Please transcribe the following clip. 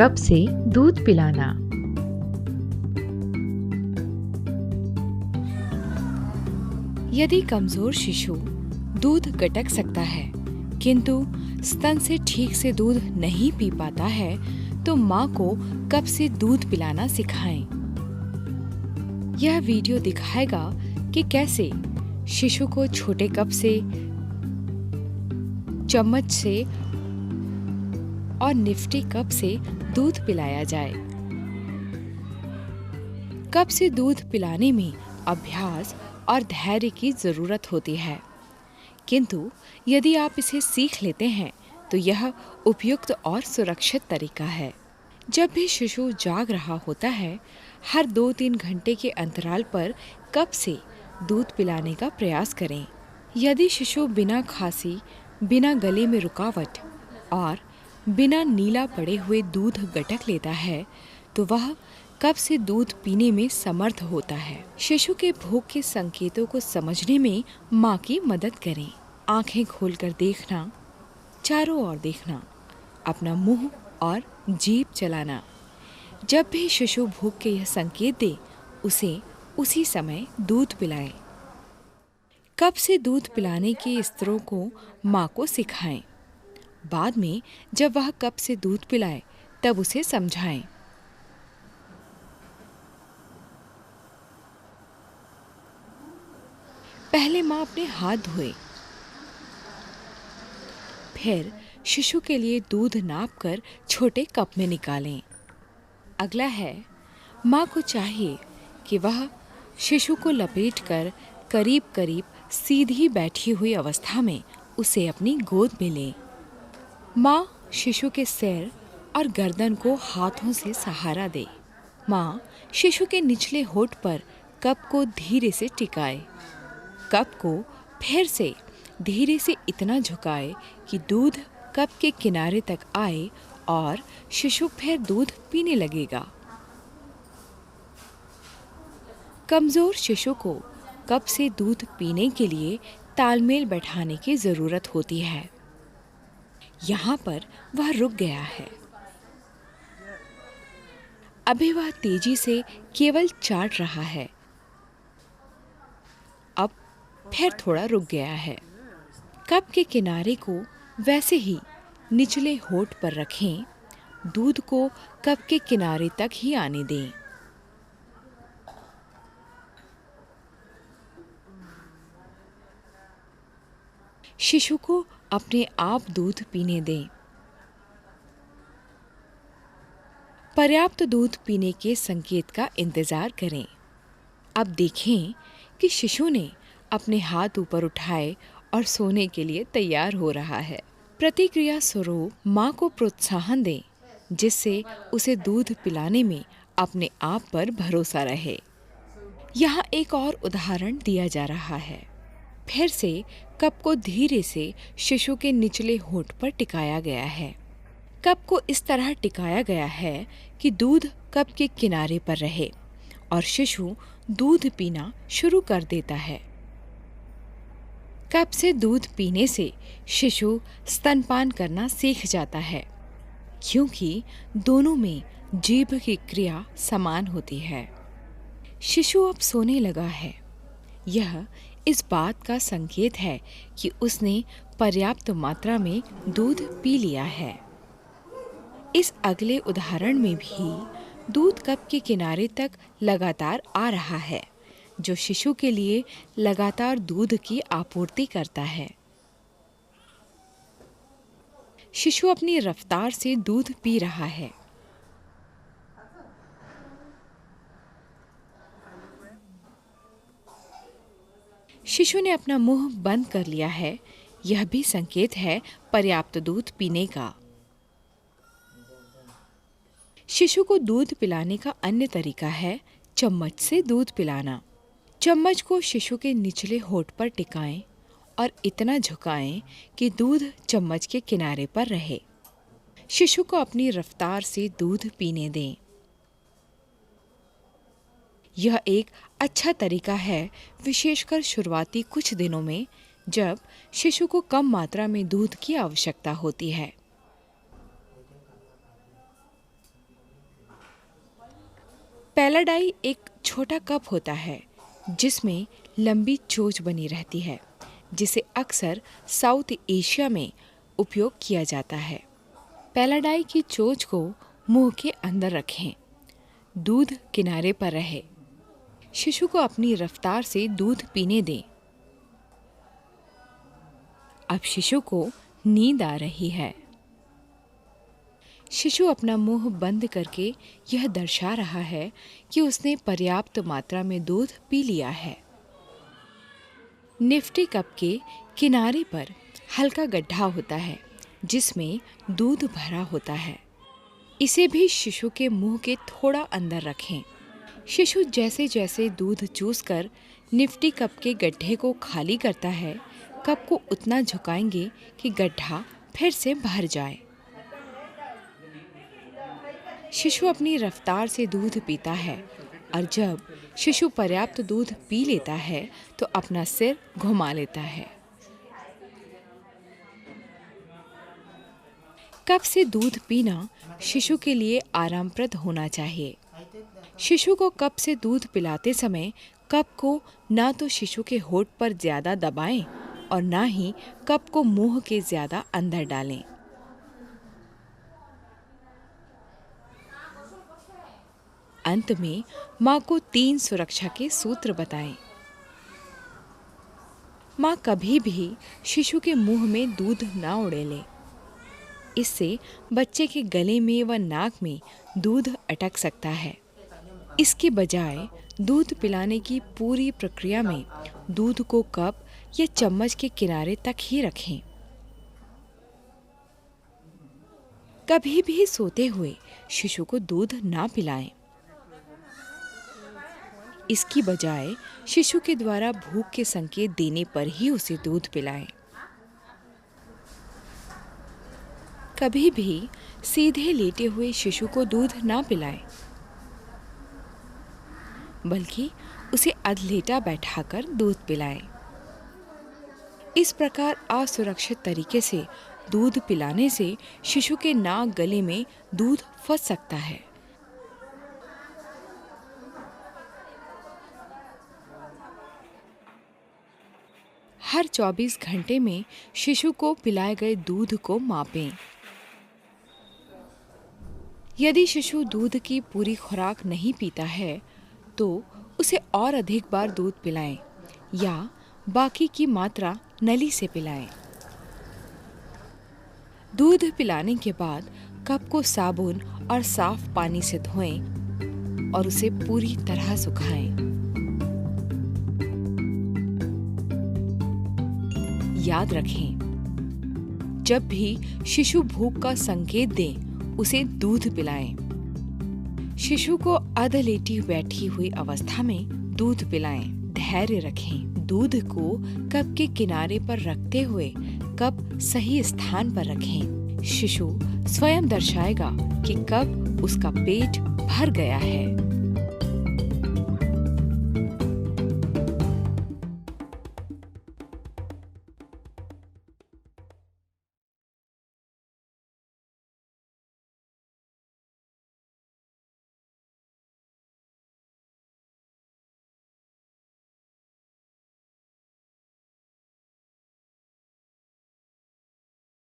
Cup से दूध पिलाना। यदि कमजोर शिशु दूध गटक सकता है किंतु स्तन से ठीक से दूध नहीं पी पाता है तो माँ को कप से दूध पिलाना सिखाएं। यह वीडियो दिखाएगा कि कैसे शिशु को छोटे कप से, चम्मच से और निफ्टी कप से दूध पिलाया जाए। कप से दूध पिलाने में अभ्यास और धैर्य की जरूरत होती है, किंतु यदि आप इसे सीख लेते हैं तो यह उपयुक्त और सुरक्षित तरीका है। जब भी शिशु जाग रहा होता है, हर 2-3 घंटे के अंतराल पर कप से दूध पिलाने का प्रयास करें। यदि शिशु बिना खांसी, बिना गले में रुकावट और बिना नीला पड़े हुए दूध गटक लेता है तो वह कप से दूध पीने में समर्थ होता है। शिशु के भूख के संकेतों को समझने में माँ की मदद करें। आंखें खोलकर देखना, चारों ओर देखना, अपना मुंह और जीभ चलाना। जब भी शिशु भूख के यह संकेत दे, उसे उसी समय दूध पिलाएं। कप से दूध पिलाने के स्तरों को माँ को सिखाएं। बाद में जब वह कप से दूध पिलाए तब उसे समझाएं। पहले माँ अपने हाथ धोए, फिर शिशु के लिए दूध नापकर छोटे कप में निकालें। अगला है, माँ को चाहिए कि वह शिशु को लपेटकर करीब करीब सीधी बैठी हुई अवस्था में उसे अपनी गोद में ले। माँ शिशु के सिर और गर्दन को हाथों से सहारा दे। माँ शिशु के निचले होंठ पर कप को धीरे से टिकाए। कप को फिर से धीरे से इतना झुकाए कि दूध कप के किनारे तक आए और शिशु फिर दूध पीने लगेगा। कमजोर शिशु को कप से दूध पीने के लिए तालमेल बैठाने की जरूरत होती है। यहाँ पर वह रुक गया है। अभी वह तेजी से केवल चाट रहा है। अब फिर थोड़ा रुक गया है। कप के किनारे को वैसे ही निचले होंठ पर रखें। दूध को कप के किनारे तक ही आने दें। शिशु को अपने आप दूध पीने दें। पर्याप्त दूध पीने के संकेत का इंतजार करें। अब देखें कि शिशु ने अपने हाथ ऊपर उठाए और सोने के लिए तैयार हो रहा है। प्रतिक्रिया स्वरूप माँ को प्रोत्साहन दें, जिससे उसे दूध पिलाने में अपने आप पर भरोसा रहे। यहाँ एक और उदाहरण दिया जा रहा है। फिर से कप को धीरे से शिशु के निचले होंठ पर टिकाया गया है। कप को इस तरह टिकाया गया है कि दूध कप के किनारे पर रहे और शिशु दूध पीना शुरू कर देता है। कप से दूध पीने से शिशु स्तनपान करना सीख जाता है, क्योंकि दोनों में जीभ की क्रिया समान होती है। शिशु अब सोने लगा है। यह इस बात का संकेत है कि उसने पर्याप्त मात्रा में दूध पी लिया है। इस अगले उदाहरण में भी दूध कप के किनारे तक लगातार आ रहा है, जो शिशु के लिए लगातार दूध की आपूर्ति करता है। शिशु अपनी रफ्तार से दूध पी रहा है। शिशु ने अपना मुंह बंद कर लिया है। यह भी संकेत है पर्याप्त दूध पीने का। शिशु को दूध पिलाने का अन्य तरीका है चम्मच से दूध पिलाना। चम्मच को शिशु के निचले होंठ पर टिकाएं और इतना झुकाएं कि दूध चम्मच के किनारे पर रहे। शिशु को अपनी रफ्तार से दूध पीने दें। यह एक अच्छा तरीका है, विशेषकर शुरुआती कुछ दिनों में जब शिशु को कम मात्रा में दूध की आवश्यकता होती है। पैलाडाई एक छोटा कप होता है जिसमें लंबी चोंच बनी रहती है, जिसे अक्सर साउथ एशिया में उपयोग किया जाता है। पैलाडाई की चोंच को मुंह के अंदर रखें। दूध किनारे पर रहे। शिशु को अपनी रफ्तार से दूध पीने दें। अब शिशु को नींद आ रही है। शिशु अपना मुंह बंद करके यह दर्शा रहा है कि उसने पर्याप्त मात्रा में दूध पी लिया है। निफ्टी कप के किनारे पर हल्का गड्ढा होता है जिसमें दूध भरा होता है। इसे भी शिशु के मुंह के थोड़ा अंदर रखें। शिशु जैसे जैसे दूध चूसकर निफ्टी कप के गड्ढे को खाली करता है, कप को उतना झुकाएंगे कि गड्ढा फिर से भर जाए। शिशु अपनी रफ्तार से दूध पीता है और जब शिशु पर्याप्त दूध पी लेता है तो अपना सिर घुमा लेता है। कप से दूध पीना शिशु के लिए आरामप्रद होना चाहिए। शिशु को कप से दूध पिलाते समय कप को ना तो शिशु के होंठ पर ज्यादा दबाएं और ना ही कप को मुंह के ज्यादा अंदर डालें। अंत में माँ को 3 सुरक्षा के सूत्र बताएं। माँ कभी भी शिशु के मुंह में दूध ना उड़ेले। इससे बच्चे के गले में व नाक में दूध अटक सकता है। इसके बजाय दूध पिलाने की पूरी प्रक्रिया में दूध को कप या चम्मच के किनारे तक ही रखें। कभी भी सोते हुए शिशु को दूध ना पिलाएं। इसकी बजाय शिशु के द्वारा भूख के संकेत देने पर ही उसे दूध पिलाएं। कभी भी सीधे लेटे हुए शिशु को दूध ना पिलाएं, बल्कि उसे अधलेटा बैठाकर दूध पिलाएं। इस प्रकार असुरक्षित तरीके से दूध पिलाने से शिशु के नाक गले में दूध फंस सकता है। हर 24 घंटे में शिशु को पिलाए गए दूध को मापें। यदि शिशु दूध की पूरी खुराक नहीं पीता है तो उसे और अधिक बार दूध पिलाएं या बाकी की मात्रा नली से पिलाएं। दूध पिलाने के बाद कप को साबुन और साफ पानी से धोएं और उसे पूरी तरह सुखाएं। याद रखें, जब भी शिशु भूख का संकेत दे उसे दूध पिलाएं। शिशु को अधलेटी बैठी हुई अवस्था में दूध पिलाएं। धैर्य रखें। दूध को कप के किनारे पर रखते हुए कप सही स्थान पर रखें। शिशु स्वयं दर्शाएगा कि कब उसका पेट भर गया है।